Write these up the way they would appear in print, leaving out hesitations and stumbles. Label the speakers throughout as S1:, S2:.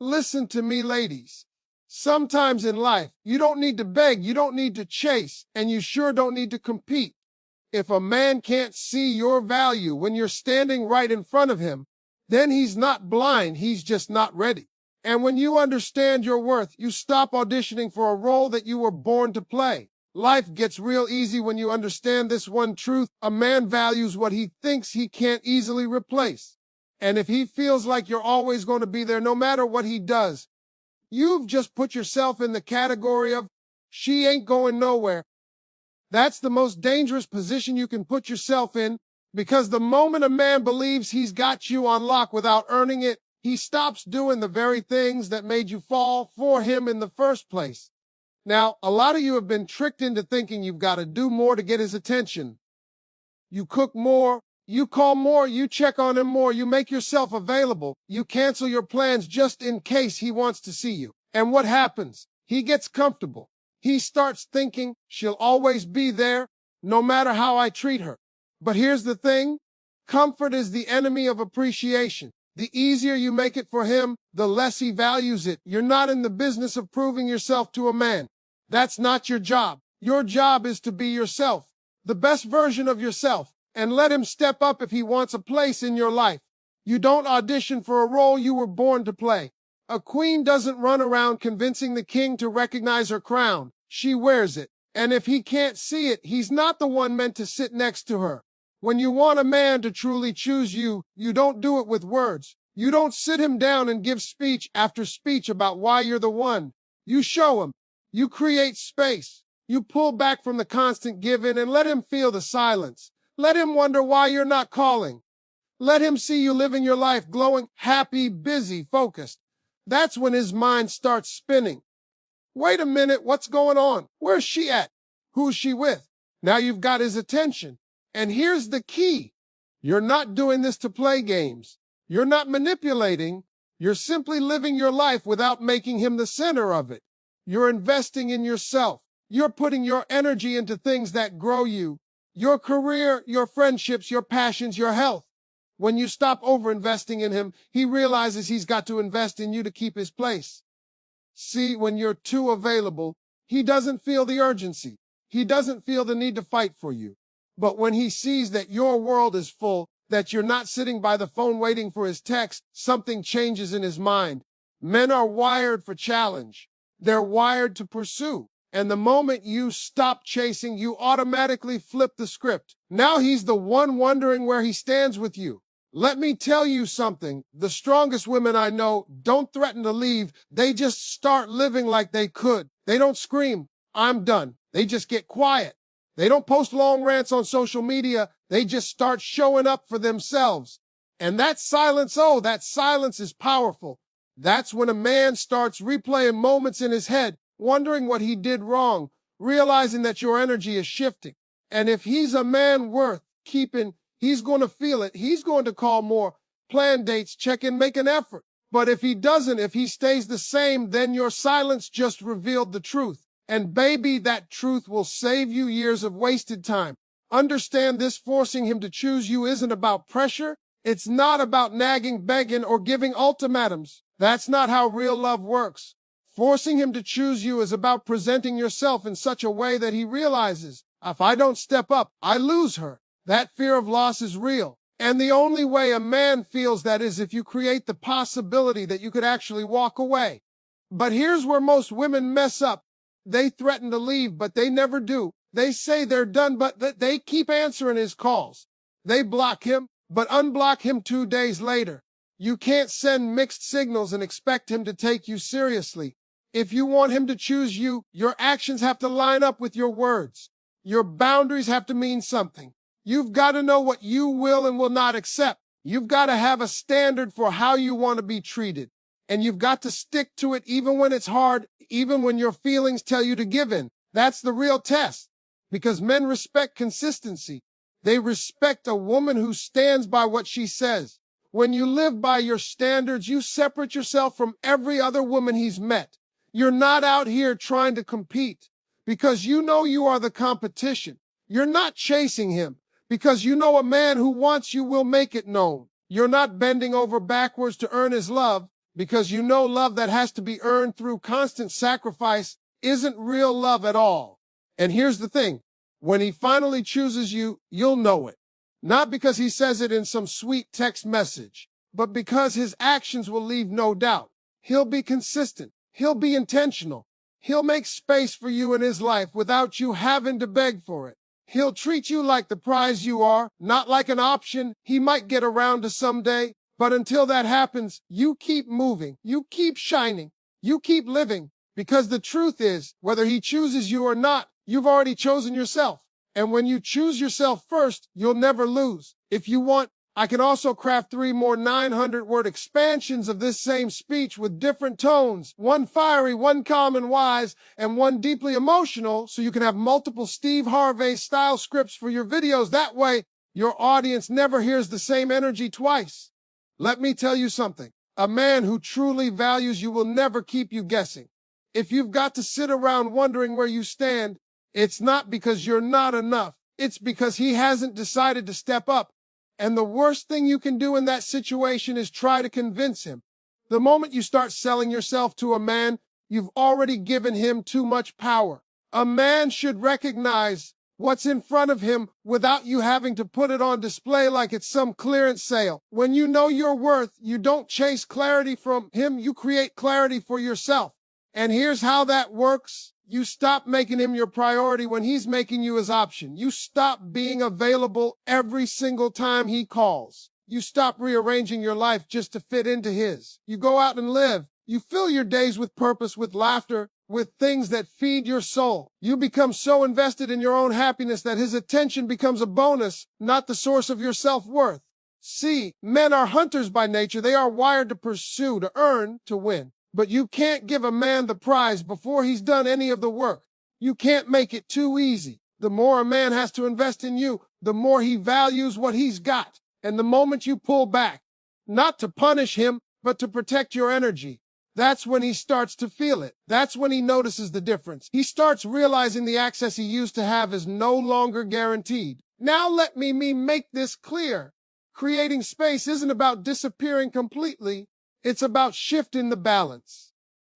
S1: Listen to me, ladies. Sometimes in life, you don't need to beg, you don't need to chase, and you sure don't need to compete. If a man can't see your value when you're standing right in front of him, then he's not blind, he's just not ready. And when you understand your worth, you stop auditioning for a role that you were born to play. Life gets real easy when you understand this one truth: a man values what he thinks he can't easily replace. And if he feels like you're always going to be there no matter what he does, you've just put yourself in the category of she ain't going nowhere. That's the most dangerous position you can put yourself in, because the moment a man believes he's got you on lock without earning it, he stops doing the very things that made you fall for him in the first place. Now, a lot of you have been tricked into thinking you've got to do more to get his attention. You cook more, you call more, you check on him more, you make yourself available, you cancel your plans just in case he wants to see you. And what happens? He gets comfortable. He starts thinking she'll always be there, no matter how I treat her. But here's the thing: comfort is the enemy of appreciation. The easier you make it for him, the less he values it. You're not in the business of proving yourself to a man. That's not your job. Your job is to be yourself, the best version of yourself, and let him step up if he wants a place in your life. You don't audition for a role you were born to play. A queen doesn't run around convincing the king to recognize her crown. She wears it. And if he can't see it, he's not the one meant to sit next to her. When you want a man to truly choose you, you don't do it with words. You don't sit him down and give speech after speech about why you're the one. You show him. You create space. You pull back from the constant giving and let him feel the silence. Let him wonder why you're not calling. Let him see you living your life glowing, happy, busy, focused. That's when his mind starts spinning. Wait a minute, what's going on? Where's she at? Who's she with? Now you've got his attention. And here's the key: you're not doing this to play games. You're not manipulating. You're simply living your life without making him the center of it. You're investing in yourself. You're putting your energy into things that grow you: your career, your friendships, your passions, your health. When you stop overinvesting in him, he realizes he's got to invest in you to keep his place. See, when you're too available, he doesn't feel the urgency. He doesn't feel the need to fight for you. But when he sees that your world is full, that you're not sitting by the phone waiting for his text, something changes in his mind. Men are wired for challenge. They're wired to pursue. And the moment you stop chasing, you automatically flip the script. Now he's the one wondering where he stands with you. Let me tell you something: the strongest women I know don't threaten to leave. They just start living like they could. They don't scream, "I'm done." They just get quiet. They don't post long rants on social media. They just start showing up for themselves. And that silence, oh, that silence is powerful. That's when a man starts replaying moments in his head, wondering what he did wrong, realizing that your energy is shifting. And if he's a man worth keeping, he's going to feel it. He's going to call more, plan dates, check in, make an effort. But if he doesn't, if he stays the same, then your silence just revealed the truth. And baby, that truth will save you years of wasted time. Understand this: forcing him to choose you isn't about pressure. It's not about nagging, begging, or giving ultimatums. That's not how real love works. Forcing him to choose you is about presenting yourself in such a way that he realizes, if I don't step up, I lose her. That fear of loss is real. And the only way a man feels that is if you create the possibility that you could actually walk away. But here's where most women mess up. They threaten to leave, but they never do. They say they're done, but they keep answering his calls. They block him, but unblock him 2 days later. You can't send mixed signals and expect him to take you seriously. If you want him to choose you, your actions have to line up with your words. Your boundaries have to mean something. You've got to know what you will and will not accept. You've got to have a standard for how you want to be treated. And you've got to stick to it even when it's hard, even when your feelings tell you to give in. That's the real test. Because men respect consistency. They respect a woman who stands by what she says. When you live by your standards, you separate yourself from every other woman he's met. You're not out here trying to compete because you know you are the competition. You're not chasing him because you know a man who wants you will make it known. You're not bending over backwards to earn his love. because you know love that has to be earned through constant sacrifice isn't real love at all. And here's the thing, when he finally chooses you, you'll know it. Not because he says it in some sweet text message, but because his actions will leave no doubt. He'll be consistent. He'll be intentional. He'll make space for you in his life without you having to beg for it. He'll treat you like the prize you are, not like an option he might get around to someday. But until that happens, you keep moving, you keep shining, you keep living. Because the truth is, whether he chooses you or not, you've already chosen yourself. And when you choose yourself first, you'll never lose. If you want, I can also craft 3 more 900-word expansions of this same speech with different tones, one fiery, one calm and wise, and one deeply emotional, so you can have multiple Steve Harvey style scripts for your videos. That way, your audience never hears the same energy twice. Let me tell you something. A man who truly values you will never keep you guessing. If you've got to sit around wondering where you stand, it's not because you're not enough. It's because he hasn't decided to step up. And the worst thing you can do in that situation is try to convince him. The moment you start selling yourself to a man, you've already given him too much power. A man should recognize what's in front of him without you having to put it on display like it's some clearance sale. When you know your worth, you don't chase clarity from him, you create clarity for yourself. And here's how that works. You stop making him your priority when he's making you his option. You stop being available every single time he calls. You stop rearranging your life just to fit into his. You go out and live. You fill your days with purpose, with laughter, with things that feed your soul. You become so invested in your own happiness that his attention becomes a bonus, not the source of your self-worth. See, men are hunters by nature. They are wired to pursue, to earn, to win. But you can't give a man the prize before he's done any of the work. You can't make it too easy. The more a man has to invest in you, the more he values what he's got. And the moment you pull back, not to punish him, but to protect your energy, that's when he starts to feel it. That's when he notices the difference. He starts realizing the access he used to have is no longer guaranteed. Now let me make this clear. Creating space isn't about disappearing completely. It's about shifting the balance.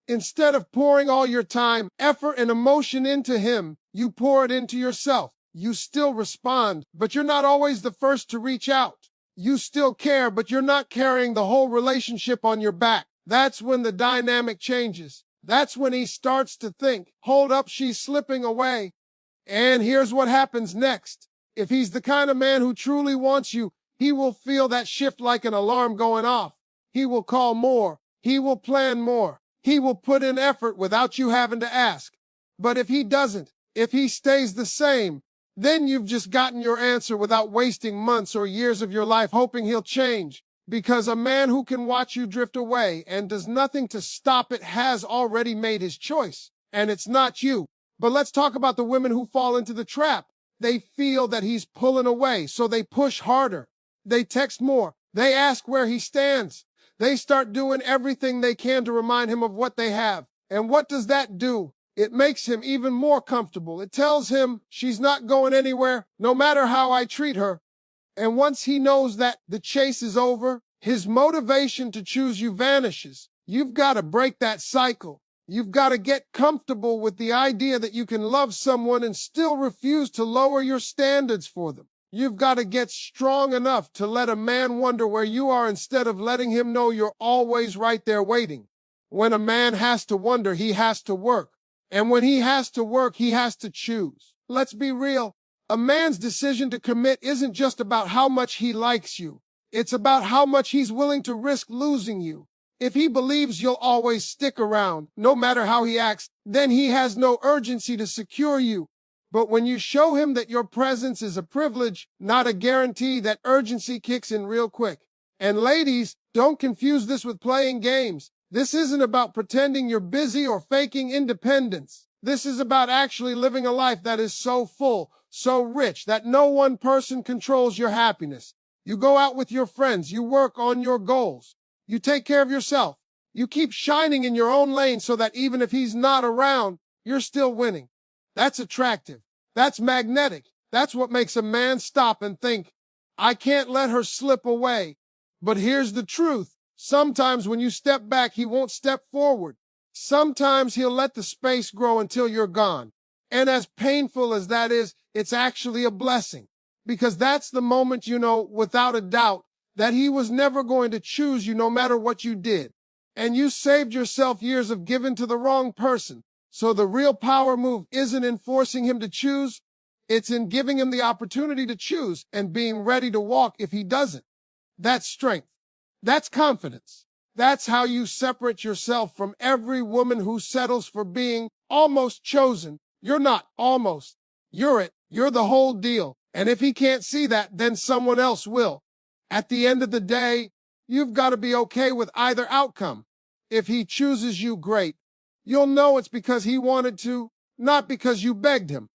S1: Instead of pouring all your time, effort, and emotion into him, you pour it into yourself. You still respond, but you're not always the first to reach out. You still care, but you're not carrying the whole relationship on your back. That's when the dynamic changes. That's when he starts to think, hold up, she's slipping away. And here's what happens next. If he's the kind of man who truly wants you, he will feel that shift like an alarm going off. He will call more. He will plan more. He will put in effort without you having to ask. But if he doesn't, if he stays the same, then you've just gotten your answer without wasting months or years of your life hoping he'll change. Because a man who can watch you drift away and does nothing to stop it has already made his choice. And it's not you. But let's talk about the women who fall into the trap. They feel that he's pulling away, so they push harder. They text more. They ask where he stands. They start doing everything they can to remind him of what they have. And what does that do? It makes him even more comfortable. It tells him she's not going anywhere, no matter how I treat her. And once he knows that the chase is over, his motivation to choose you vanishes. You've got to break that cycle. You've got to get comfortable with the idea that you can love someone and still refuse to lower your standards for them. You've got to get strong enough to let a man wonder where you are instead of letting him know you're always right there waiting. When a man has to wonder, he has to work. And when he has to work, he has to choose. Let's be real. A man's decision to commit isn't just about how much he likes you. It's about how much he's willing to risk losing you. If he believes you'll always stick around, no matter how he acts, then he has no urgency to secure you. But when you show him that your presence is a privilege, not a guarantee, that urgency kicks in real quick. And ladies, don't confuse this with playing games. This isn't about pretending you're busy or faking independence. This is about actually living a life that is so full, so rich, that no one person controls your happiness. You go out with your friends. You work on your goals. You take care of yourself. You keep shining in your own lane so that even if he's not around, you're still winning. That's attractive. That's magnetic. That's what makes a man stop and think, I can't let her slip away. But here's the truth. Sometimes when you step back, he won't step forward. Sometimes he'll let the space grow until you're gone. And as painful as that is, it's actually a blessing. Because that's the moment you know, without a doubt, that he was never going to choose you no matter what you did. And you saved yourself years of giving to the wrong person. So the real power move isn't in forcing him to choose. It's in giving him the opportunity to choose and being ready to walk if he doesn't. That's strength. That's confidence. That's how you separate yourself from every woman who settles for being almost chosen. You're not almost. You're it. You're the whole deal. And if he can't see that, then someone else will. At the end of the day, you've got to be okay with either outcome. If he chooses you, great. You'll know it's because he wanted to, not because you begged him.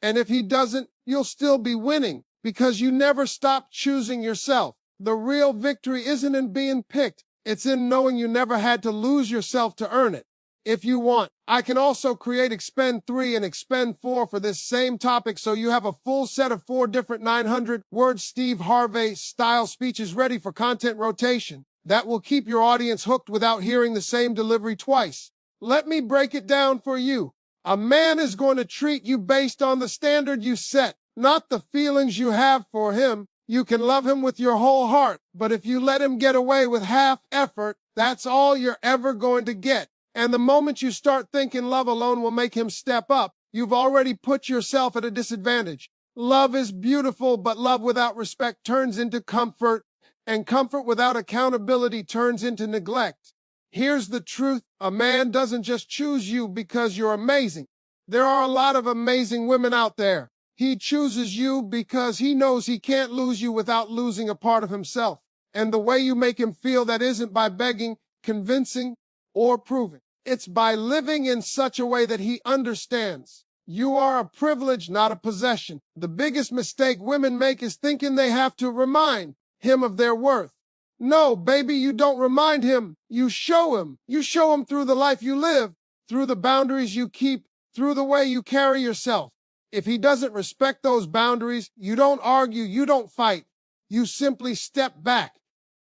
S1: And if he doesn't, you'll still be winning because you never stopped choosing yourself. The real victory isn't in being picked. It's in knowing you never had to lose yourself to earn it. If you want, I can also create Expend 3 and Expend 4 for this same topic so you have a full set of 4 different 900-word Steve Harvey style speeches ready for content rotation that will keep your audience hooked without hearing the same delivery twice. Let me break it down for you. A man is going to treat you based on the standard you set, not the feelings you have for him. You can love him with your whole heart, but if you let him get away with half effort, that's all you're ever going to get. And the moment you start thinking love alone will make him step up, you've already put yourself at a disadvantage. Love is beautiful, but love without respect turns into comfort, and comfort without accountability turns into neglect. Here's the truth. A man doesn't just choose you because you're amazing. There are a lot of amazing women out there. He chooses you because he knows he can't lose you without losing a part of himself. And the way you make him feel that isn't by begging, convincing, or proving. It's by living in such a way that he understands. You are a privilege, not a possession. The biggest mistake women make is thinking they have to remind him of their worth. No, baby, you don't remind him. You show him. You show him through the life you live, through the boundaries you keep, through the way you carry yourself. If he doesn't respect those boundaries, you don't argue, you don't fight. You simply step back.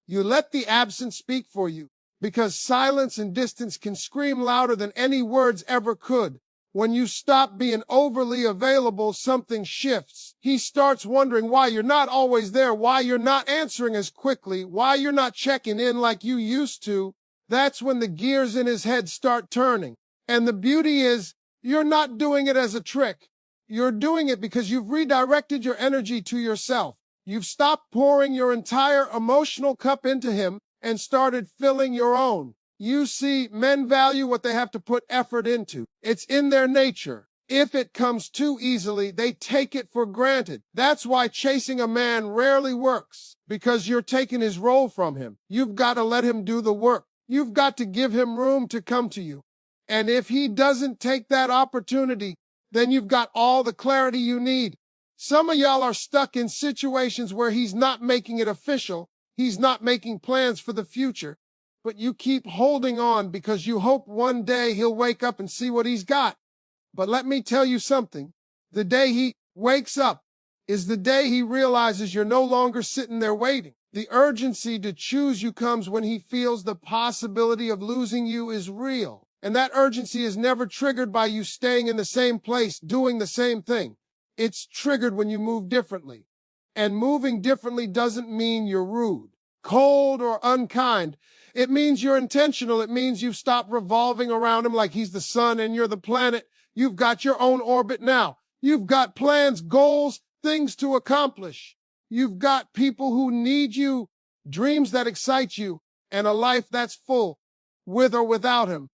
S1: You let the absence speak for you, because silence and distance can scream louder than any words ever could. When you stop being overly available, something shifts. He starts wondering why you're not always there, why you're not answering as quickly, why you're not checking in like you used to. That's when the gears in his head start turning. And the beauty is, you're not doing it as a trick. You're doing it because you've redirected your energy to yourself. You've stopped pouring your entire emotional cup into him and started filling your own. You see, men value what they have to put effort into. It's in their nature. If it comes too easily, they take it for granted. That's why chasing a man rarely works, because you're taking his role from him. You've got to let him do the work. You've got to give him room to come to you. And if he doesn't take that opportunity, then you've got all the clarity you need. Some of y'all are stuck in situations where he's not making it official. He's not making plans for the future. But you keep holding on because you hope one day he'll wake up and see what he's got. But let me tell you something. The day he wakes up is the day he realizes you're no longer sitting there waiting. The urgency to choose you comes when he feels the possibility of losing you is real. And that urgency is never triggered by you staying in the same place, doing the same thing. It's triggered when you move differently. And moving differently doesn't mean you're rude, cold, or unkind. It means you're intentional. It means you've stopped revolving around him like he's the sun and you're the planet. You've got your own orbit now. You've got plans, goals, things to accomplish. You've got people who need you, dreams that excite you, and a life that's full, with or without him.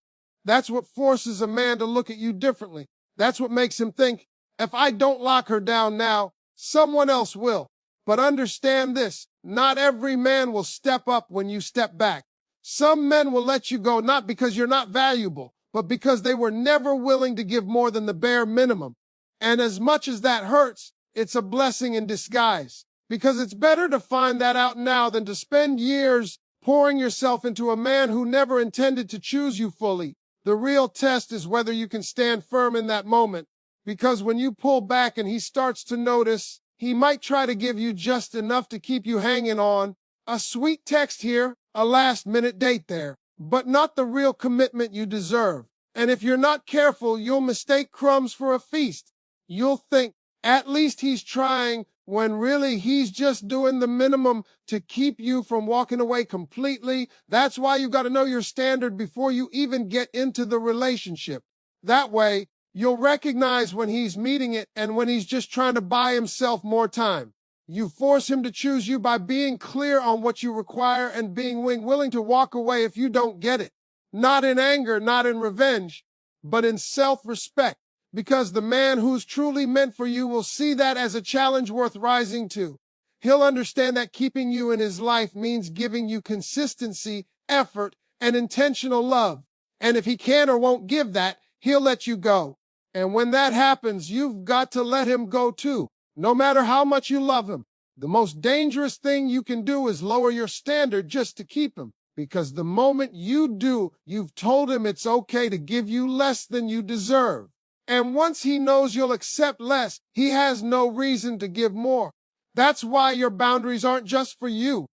S1: That's what forces a man to look at you differently. That's what makes him think, if I don't lock her down now, someone else will. But understand this, not every man will step up when you step back. Some men will let you go not because you're not valuable, but because they were never willing to give more than the bare minimum. And as much as that hurts, it's a blessing in disguise. Because it's better to find that out now than to spend years pouring yourself into a man who never intended to choose you fully. The real test is whether you can stand firm in that moment. Because when you pull back and he starts to notice, he might try to give you just enough to keep you hanging on. A sweet text here, a last-minute date there, but not the real commitment you deserve. And if you're not careful, you'll mistake crumbs for a feast. You'll think, at least he's trying, when really he's just doing the minimum to keep you from walking away completely. That's why you got to know your standard before you even get into the relationship. That way, you'll recognize when he's meeting it and when he's just trying to buy himself more time. You force him to choose you by being clear on what you require and being willing to walk away if you don't get it. Not in anger, not in revenge, but in self-respect. Because the man who's truly meant for you will see that as a challenge worth rising to. He'll understand that keeping you in his life means giving you consistency, effort, and intentional love. And if he can or won't give that, he'll let you go. And when that happens, you've got to let him go too, no matter how much you love him. The most dangerous thing you can do is lower your standard just to keep him. Because the moment you do, you've told him it's okay to give you less than you deserve. And once he knows you'll accept less, he has no reason to give more. That's why your boundaries aren't just for you.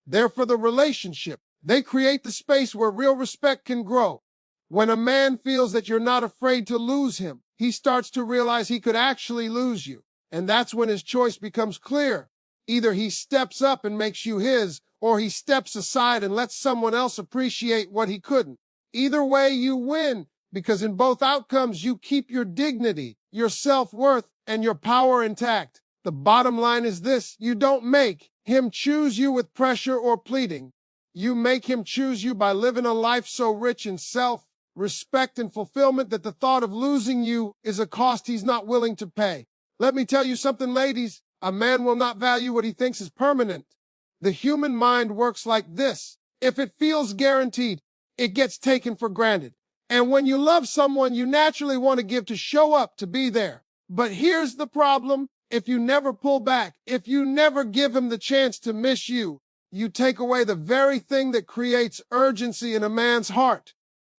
S1: They're for the relationship. They create the space where real respect can grow. When a man feels that you're not afraid to lose him, he starts to realize he could actually lose you. And that's when his choice becomes clear. Either he steps up and makes you his, or he steps aside and lets someone else appreciate what he couldn't. Either way, you win, because in both outcomes, you keep your dignity, your self-worth, and your power intact. The bottom line is this: you don't make him choose you with pressure or pleading. You make him choose you by living a life so rich in self-respect and fulfillment that the thought of losing you is a cost he's not willing to pay. Let me tell you something, ladies. A man will not value what he thinks is permanent. The human mind works like this. If it feels guaranteed, it gets taken for granted. And when you love someone, you naturally want to give, to show up, to be there. But here's the problem. If you never pull back, if you never give him the chance to miss you, you take away the very thing that creates urgency in a man's heart.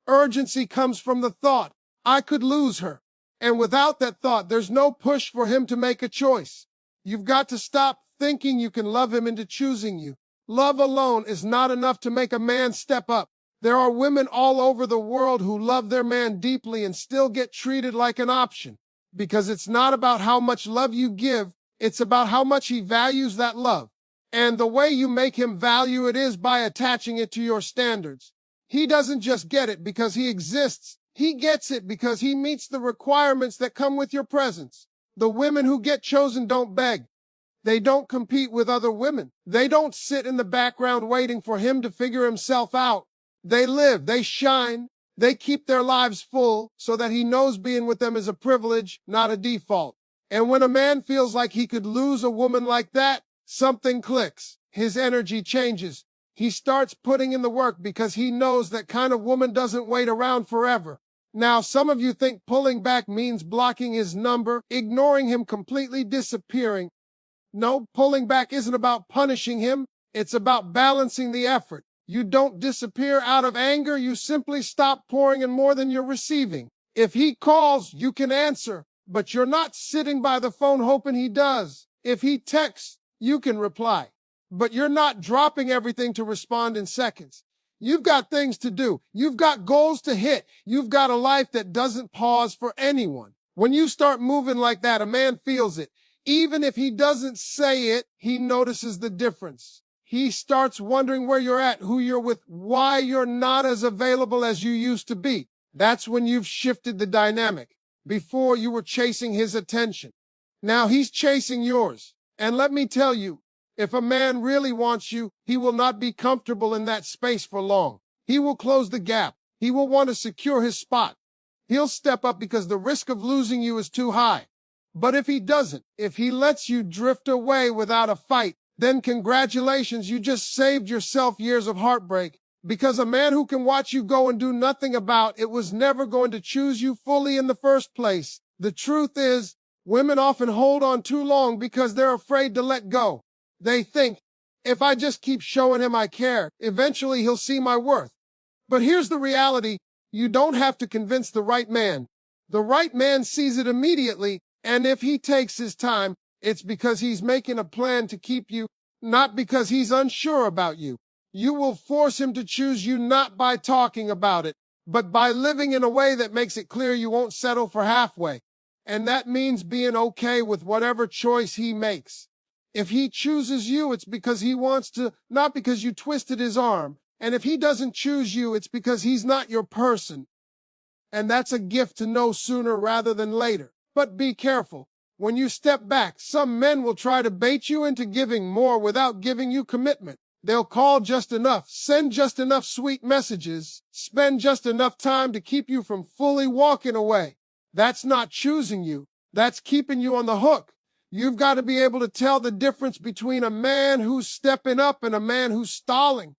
S1: Urgency comes from the thought, I could lose her. And without that thought, there's no push for him to make a choice. You've got to stop thinking you can love him into choosing you. Love alone is not enough to make a man step up. There are women all over the world who love their man deeply and still get treated like an option. Because it's not about how much love you give, it's about how much he values that love. And the way you make him value it is by attaching it to your standards. He doesn't just get it because he exists. He gets it because he meets the requirements that come with your presence. The women who get chosen don't beg. They don't compete with other women. They don't sit in the background waiting for him to figure himself out. They live, they shine, they keep their lives full so that he knows being with them is a privilege, not a default. And when a man feels like he could lose a woman like that, something clicks. His energy changes. He starts putting in the work because he knows that kind of woman doesn't wait around forever. Now, some of you think pulling back means blocking his number, ignoring him, completely disappearing. No, pulling back isn't about punishing him. It's about balancing the effort. You don't disappear out of anger. You simply stop pouring in more than you're receiving. If he calls, you can answer, but you're not sitting by the phone hoping he does. If he texts, you can reply, but you're not dropping everything to respond in seconds. You've got things to do. You've got goals to hit. You've got a life that doesn't pause for anyone. When you start moving like that, a man feels it. Even if he doesn't say it, he notices the difference. He starts wondering where you're at, who you're with, why you're not as available as you used to be. That's when you've shifted the dynamic. Before, you were chasing his attention. Now he's chasing yours. And let me tell you, if a man really wants you, he will not be comfortable in that space for long. He will close the gap. He will want to secure his spot. He'll step up because the risk of losing you is too high. But if he doesn't, if he lets you drift away without a fight, then congratulations, you just saved yourself years of heartbreak. Because a man who can watch you go and do nothing about it was never going to choose you fully in the first place. The truth is, women often hold on too long because they're afraid to let go. They think, if I just keep showing him I care, eventually he'll see my worth. But here's the reality. You don't have to convince the right man. The right man sees it immediately, and if he takes his time, it's because he's making a plan to keep you, not because he's unsure about you. You will force him to choose you not by talking about it, but by living in a way that makes it clear you won't settle for halfway. And that means being okay with whatever choice he makes. If he chooses you, it's because he wants to, not because you twisted his arm. And if he doesn't choose you, it's because he's not your person. And that's a gift to know sooner rather than later. But be careful. When you step back, some men will try to bait you into giving more without giving you commitment. They'll call just enough, send just enough sweet messages, spend just enough time to keep you from fully walking away. That's not choosing you. That's keeping you on the hook. You've got to be able to tell the difference between a man who's stepping up and a man who's stalling.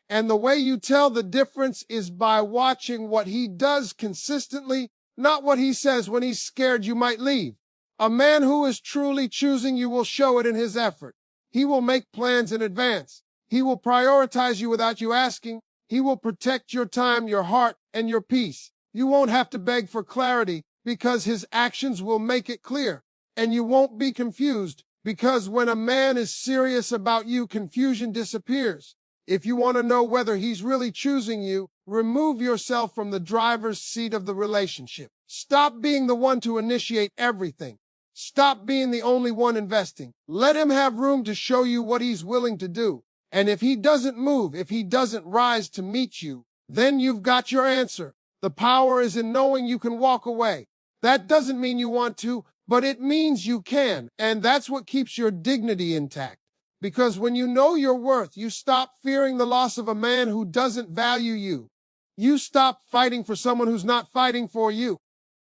S1: And the way you tell the difference is by watching what he does consistently, not what he says when he's scared you might leave. A man who is truly choosing you will show it in his effort. He will make plans in advance. He will prioritize you without you asking. He will protect your time, your heart, and your peace. You won't have to beg for clarity because his actions will make it clear. And you won't be confused because when a man is serious about you, confusion disappears. If you want to know whether he's really choosing you, remove yourself from the driver's seat of the relationship. Stop being the one to initiate everything. Stop being the only one investing. Let him have room to show you what he's willing to do. And if he doesn't move, if he doesn't rise to meet you, then you've got your answer. The power is in knowing you can walk away. That doesn't mean you want to, but it means you can. And that's what keeps your dignity intact. Because when you know your worth, you stop fearing the loss of a man who doesn't value you. You stop fighting for someone who's not fighting for you.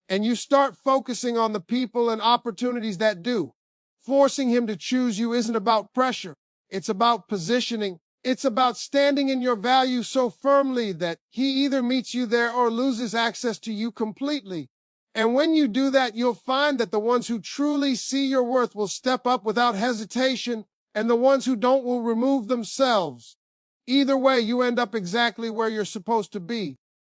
S1: And you start focusing on the people and opportunities that do. Forcing him to choose you isn't about pressure. It's about positioning. It's about standing in your value so firmly that he either meets you there or loses access to you completely. And when you do that, you'll find that the ones who truly see your worth will step up without hesitation, and the ones who don't will remove themselves. Either way, you end up exactly where you're supposed to be.